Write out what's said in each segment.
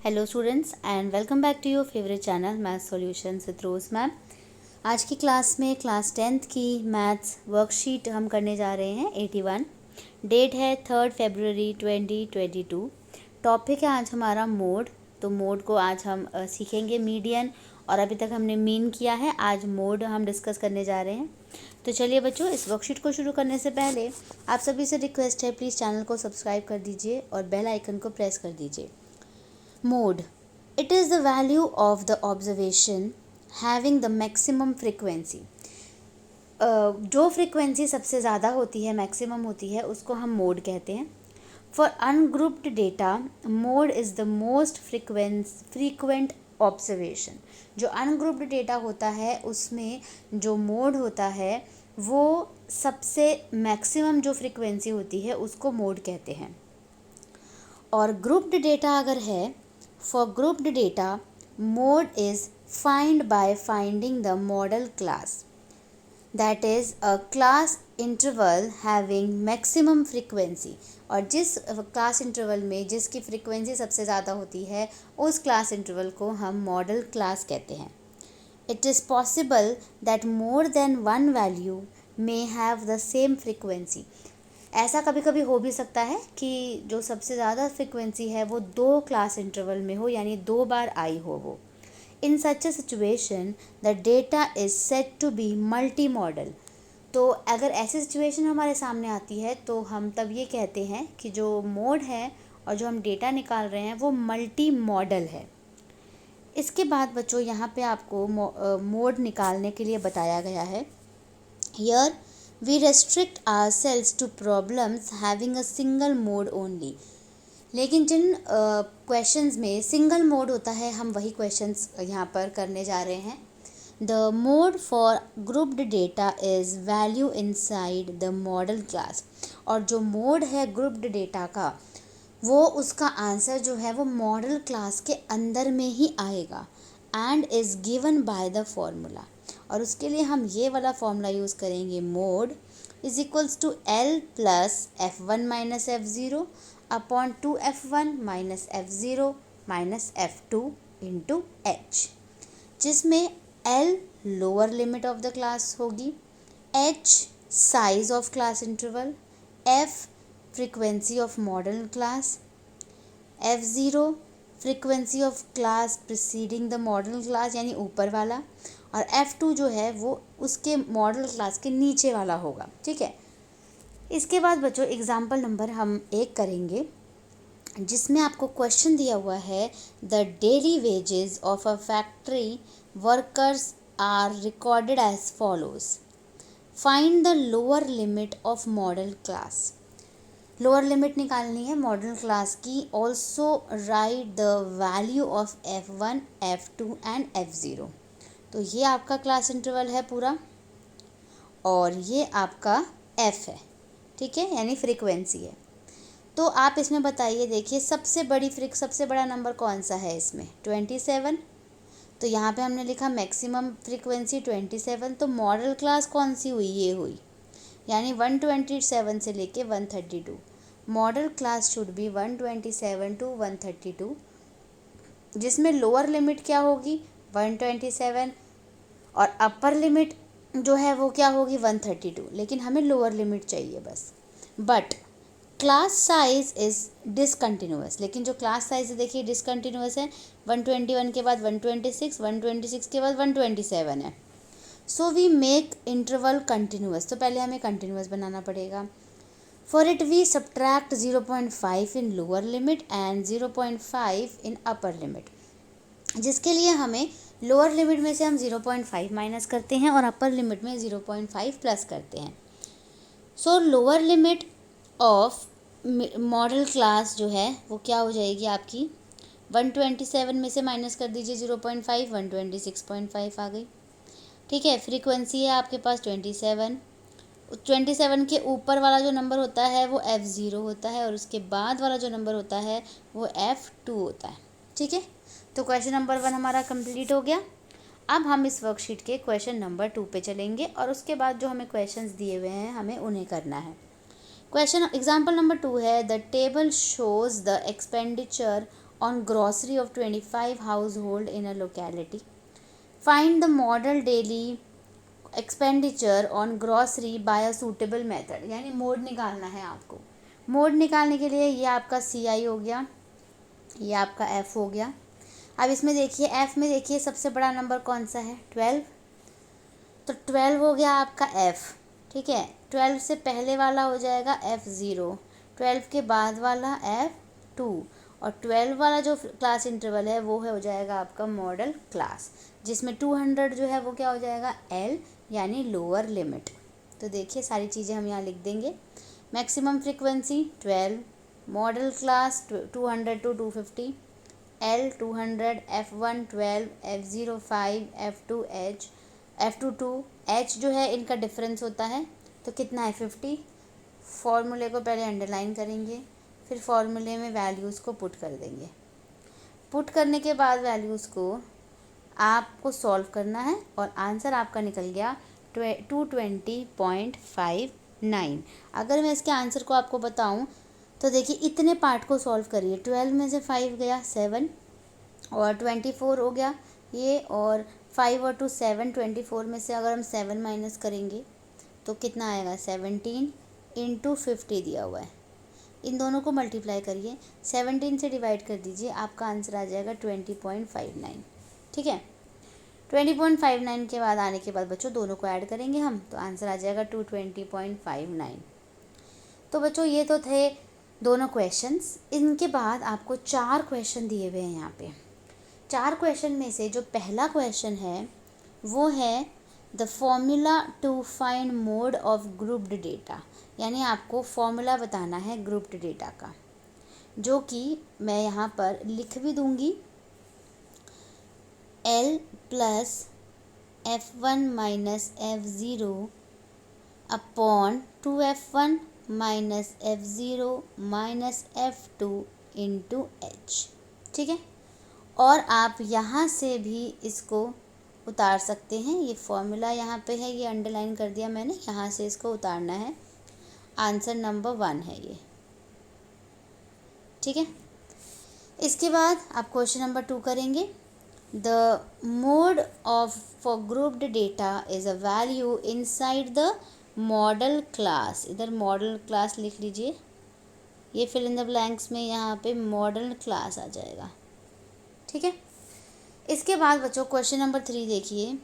Hello students and welcome back to your favourite channel math solutions with Rose ma'am. आज की class में class 10th की maths worksheet हम करने जा रहे हैं 81। डेट है 3 फरवरी 2022। टॉपिक है आज हमारा मोड। तो मोड को आज हम सीखेंगे मीडियन, और अभी तक हमने मीन किया है, आज मोड हम डिस्कस करने जा रहे हैं। तो चलिए बच्चों, इस वर्कशीट को शुरू करने से पहले आप सभी से रिक्वेस्ट है, प्लीज़ चैनल को सब्सक्राइब कर दीजिए और बेल आइकन को प्रेस कर दीजिए। Mode. It is the value of the observation having the maximum frequency. जो फ्रीक्वेंसी सबसे ज़्यादा होती है, मैक्सिमम होती है, उसको हम मोड कहते हैं। For ungrouped data mode is the most frequent observation. जो अनग्रुप्ड डेटा होता है उसमें जो मोड होता है वो सबसे मैक्सिमम जो फ्रीक्वेंसी होती है उसको मोड कहते हैं। और ग्रुप्ड डेटा अगर है, for grouped data, mode is find by finding the model class, that is a class interval having maximum frequency। और जिस क्लास इंटरवल में जिसकी फ्रीक्वेंसी सबसे ज़्यादा होती है उस क्लास इंटरवल को हम मॉडल क्लास कहते हैं। It is possible that more than one value may have the same frequency। ऐसा कभी कभी हो भी सकता है कि जो सबसे ज़्यादा फ्रिक्वेंसी है वो दो क्लास इंटरवल में हो, यानी दो बार आई हो वो। In such a situation the data is set to be multi modal. तो अगर ऐसी सिचुएशन हमारे सामने आती है तो हम तब ये कहते हैं कि जो मोड है और जो हम डेटा निकाल रहे हैं वो मल्टी मॉडल है। इसके बाद बच्चों यहाँ पे आपको मोड निकालने के लिए बताया गया है। Here we restrict ourselves to problems having a single mode only। लेकिन जिन क्वेश्चंस में सिंगल मोड होता है हम वही क्वेश्चंस यहाँ पर करने जा रहे हैं। The mode for grouped data is value inside the modal class. और जो मोड है ग्रुप्ड डेटा का वो उसका आंसर जो है वो मॉडल क्लास के अंदर में ही आएगा and is given by the formula. और उसके लिए हम ये वाला फॉर्मूला यूज़ करेंगे, mode is equals to L plus F one minus F zero upon 2f1 minus F zero minus F two into H, जिसमें L lower limit of the class होगी, H size of class interval, F frequency of modal class, F zero frequency of class preceding the modal class यानी ऊपर वाला, और F2 जो है वो उसके मॉडल क्लास के नीचे वाला होगा। ठीक है। इसके बाद बच्चों एग्जाम्पल नंबर हम 1 करेंगे, जिसमें आपको क्वेश्चन दिया हुआ है, the daily wages of a factory workers are recorded as follows, find the lower limit of modal class. Lower limit निकालनी है मॉडल क्लास की। Also write the value of F1, F2 and F0। तो ये आपका class interval है पूरा और ये आपका F है। ठीक है, यानी फ्रीक्वेंसी है। तो आप इसमें बताइए, देखिए सबसे बड़ा नंबर कौन सा है इसमें, 27। तो यहाँ पे हमने लिखा मैक्सिमम फ्रीक्वेंसी 27, तो मॉडल क्लास कौन सी हुई, ये हुई, यानी 127 से लेके 132। Modal class should be 127 to 132, जिसमें लोअर लिमिट क्या होगी 127 और अपर लिमिट जो है वो क्या होगी 132। लेकिन हमें लोअर लिमिट चाहिए बस। But class size is discontinuous, लेकिन जो क्लास साइज है देखिए डिसकंटिन्यूअस है। 121 के बाद 126, 126 के बाद 127 है। So we make interval continuous, तो पहले हमें कंटिन्यूअस बनाना पड़ेगा। For it we subtract 0.5 in lower limit and 0.5 in upper limit, जिसके लिए हमें लोअर लिमिट में से हम 0.5 माइनस करते हैं और अपर लिमिट में 0.5 प्लस करते हैं। सो lower limit of modal class जो है वो क्या हो जाएगी आपकी, 127 में से माइनस कर दीजिए 0.5, 126.5 आ गई। ठीक है, फ्रीक्वेंसी है आपके पास 27 के ऊपर वाला जो नंबर होता है वो F0 होता है और उसके बाद वाला जो नंबर होता है वो F2 होता है। ठीक है, तो क्वेश्चन नंबर 1 हमारा कंप्लीट हो गया। अब हम इस वर्कशीट के क्वेश्चन नंबर 2 पे चलेंगे और उसके बाद जो हमें क्वेश्चंस दिए हुए हैं हमें उन्हें करना है। क्वेश्चन एग्जाम्पल नंबर 2 है, the table shows the expenditure on grocery of 25 household in a locality. Find the model daily expenditure on grocery by a suitable method. यानी मोड निकालना है आपको। मोड निकालने के लिए ये आपका CI हो गया, ये आपका F हो गया। अब इसमें देखिए F में देखिए सबसे बड़ा नंबर कौन सा है, 12। तो 12 हो गया आपका F, ठीक है। 12 से पहले वाला हो जाएगा F0, 12 के बाद वाला F2, और 12 वाला जो क्लास इंटरवल है वो हो जाएगा आपका मॉडल क्लास, जिसमें 200 जो है वो क्या हो जाएगा, L यानी लोअर लिमिट। तो देखिए सारी चीज़ें हम यहाँ लिख देंगे। Maximum frequency 12, model class 200 to 250, L 200, F1 12, F0 5, F2 H, F2 2, H जो है इनका डिफरेंस होता है, तो कितना है 50। फॉर्मूले को पहले अंडरलाइन करेंगे, फिर फॉर्मूले में वैल्यूज़ को पुट कर देंगे। पुट करने के बाद वैल्यूज़ को आपको सॉल्व करना है और आंसर आपका निकल गया 220.59। अगर मैं इसके आंसर को आपको बताऊं तो देखिए इतने पार्ट को सॉल्व करिए। 12 में से 5 गया 7, और 24 हो गया ये, और 5 और 2 7, 24 में से अगर हम 7 माइनस करेंगे तो कितना आएगा, 17 इंटू 50 दिया हुआ है। इन दोनों को मल्टीप्लाई करिए, 17 से डिवाइड कर दीजिए, आपका आंसर आ जाएगा 20.59, ठीक है। 20.59 के बाद आने के बाद बच्चों दोनों को ऐड करेंगे हम, तो आंसर आ जाएगा 220.59। तो बच्चों ये तो थे दोनों क्वेश्चंस। इनके बाद आपको 4 क्वेश्चन दिए हुए हैं यहाँ पे। 4 क्वेश्चन में से जो पहला क्वेश्चन है वो है the formula to find mode of grouped data, यानी आपको फॉर्मूला बताना है ग्रुप्ड डेटा का, जो कि मैं यहाँ पर लिख भी दूँगी। L plus F1 minus F0 upon 2F1 minus F0 minus F2 into H, ठीक है। और आप यहाँ से भी इसको उतार सकते हैं, ये फॉर्मूला यहाँ पे है, ये अंडरलाइन कर दिया मैंने, यहाँ से इसको उतारना है। आंसर नंबर 1 है ये, ठीक है। इसके बाद आप क्वेश्चन नंबर 2 करेंगे। The mode of for grouped data is a value inside the model class। इधर मॉडल क्लास लिख लीजिए, ये फिल इन द ब्लैंक्स में यहाँ पे मॉडल क्लास आ जाएगा, ठीक है। इसके बाद बच्चों क्वेश्चन नंबर 3 देखिए।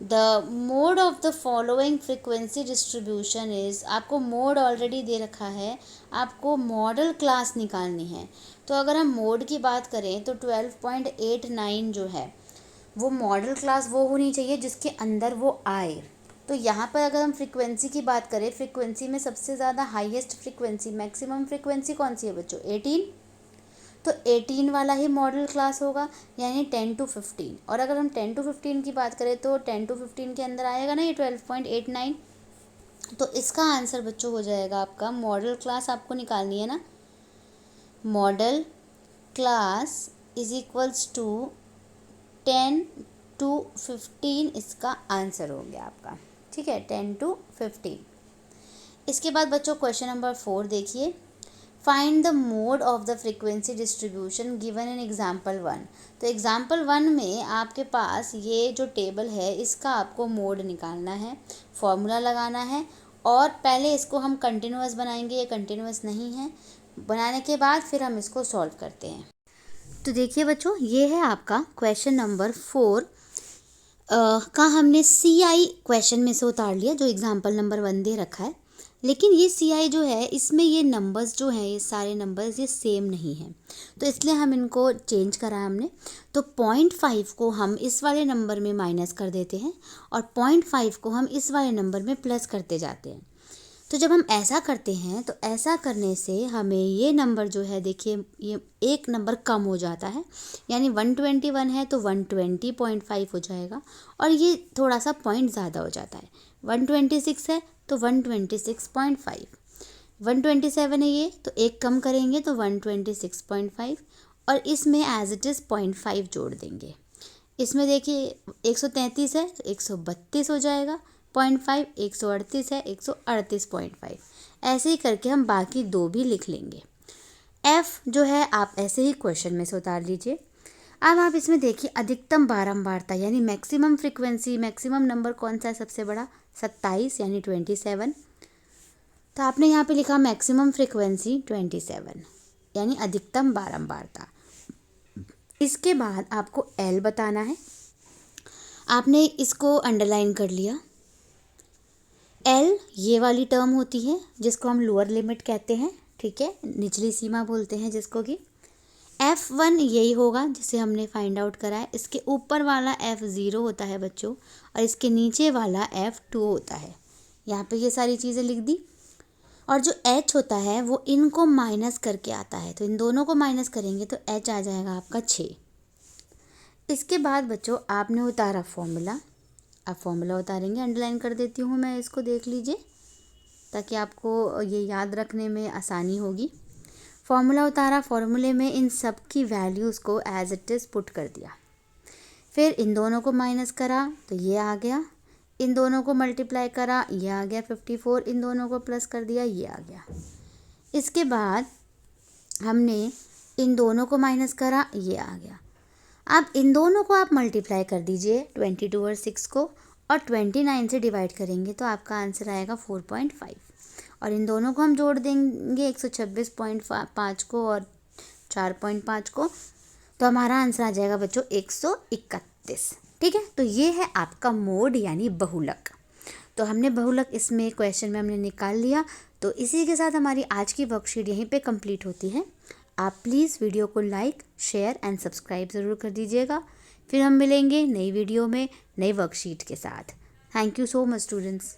The mode of the following frequency distribution is, आपको मोड ऑलरेडी दे रखा है, आपको मॉडल क्लास निकालनी है। तो अगर हम मोड की बात करें तो 12.89 जो है वो मॉडल क्लास वो होनी चाहिए जिसके अंदर वो आए। तो यहाँ पर अगर हम फ्रीक्वेंसी की बात करें, फ्रीक्वेंसी में सबसे ज़्यादा हाईएस्ट फ्रीक्वेंसी, मैक्सिमम फ्रीक्वेंसी कौन सी है बच्चों, 18। तो 18 वाला ही मॉडल क्लास होगा, यानी 10 to 15। और अगर हम 10 to 15 की बात करें तो 10 to 15 के अंदर आएगा ना ये 12.89। तो इसका आंसर बच्चों हो जाएगा आपका, मॉडल क्लास आपको निकालनी है ना, modal class is equals to 10 to 15, इसका आंसर हो गया आपका, ठीक है, 10 to 15। इसके बाद बच्चों क्वेश्चन नंबर 4 देखिए। Find the mode of the frequency distribution given in example 1। तो एग्जाम्पल 1 में आपके पास ये जो टेबल है इसका आपको मोड निकालना है, फॉर्मूला लगाना है, और पहले इसको हम कंटिन्यूअस बनाएंगे, ये कंटिन्यूअस नहीं है। बनाने के बाद फिर हम इसको सॉल्व करते हैं। तो देखिए बच्चों ये है आपका क्वेश्चन नंबर 4 का हमने CI क्वेश्चन में से उतार लिया, जो एग्जाम्पल नंबर 1 दे रखा है। लेकिन ये CI जो है इसमें ये नंबर्स जो हैं, ये सारे नंबर्स ये सेम नहीं हैं, तो इसलिए हम इनको चेंज करा है हमने। तो 0.5 को हम इस वाले नंबर में माइनस कर देते हैं और 0.5 को हम इस वाले नंबर में प्लस करते जाते हैं। तो जब हम ऐसा करते हैं तो ऐसा करने से हमें ये नंबर जो है देखिए ये एक नंबर कम हो जाता है, यानी 121 है तो 120.5 हो जाएगा, और ये थोड़ा सा पॉइंट ज़्यादा हो जाता है। 126 है तो 126.5, 127 है ये तो एक कम करेंगे तो 126.5, और इसमें एज इट इज़ 0.5 जोड़ देंगे। इसमें देखिए 133 है तो 132 हो जाएगा, 0.5 138 है 138.5। ऐसे ही करके हम बाकी दो भी लिख लेंगे। एफ जो है आप ऐसे ही क्वेश्चन में से उतार लीजिए। अब आप इसमें देखिए अधिकतम बारंबारता यानी मैक्सिमम फ्रीक्वेंसी, मैक्सिमम नंबर कौन सा है सबसे बड़ा, 27 यानी 27। तो आपने यहाँ पे लिखा मैक्सिमम फ्रीक्वेंसी 27 यानी अधिकतम बारंबारता। इसके बाद आपको एल बताना है, आपने इसको अंडरलाइन कर लिया। एल ये वाली टर्म होती है जिसको हम लोअर लिमिट कहते हैं, ठीक है, निचली सीमा बोलते हैं जिसको कि। F1 यही होगा जिसे हमने फाइंड आउट करा है। इसके ऊपर वाला F0 होता है बच्चों और इसके नीचे वाला F2 होता है। यहाँ पे ये सारी चीज़ें लिख दी। और जो H होता है वो इनको माइनस करके आता है, तो इन दोनों को माइनस करेंगे तो H आ जाएगा आपका 6। इसके बाद बच्चों आपने उतारा फॉर्मूला। अब फॉर्मूला उतारेंगे, अंडरलाइन कर देती हूँ मैं इसको, देख लीजिए ताकि आपको ये याद रखने में आसानी होगी। फॉर्मूला उतारा, फॉर्मूले में इन सब की वैल्यूज़ को एज इट इज़ पुट कर दिया। फिर इन दोनों को माइनस करा तो ये आ गया, इन दोनों को मल्टीप्लाई करा ये आ गया 54, इन दोनों को प्लस कर दिया ये आ गया। इसके बाद हमने इन दोनों को माइनस करा ये आ गया। अब इन दोनों को आप मल्टीप्लाई कर दीजिए 22 और 6 को, और 29 से डिवाइड करेंगे तो आपका आंसर आएगा 4.5। और इन दोनों को हम जोड़ देंगे 126.5 को और 4.5 को, तो हमारा आंसर आ जाएगा बच्चों 131। ठीक है, तो ये है आपका मोड यानी बहुलक। तो हमने बहुलक इसमें क्वेश्चन में हमने निकाल लिया। तो इसी के साथ हमारी आज की वर्कशीट यहीं पे कंप्लीट होती है। आप प्लीज़ वीडियो को लाइक, शेयर एंड सब्सक्राइब ज़रूर कर दीजिएगा। फिर हम मिलेंगे नई वीडियो में नई वर्कशीट के साथ। Thank you so much students.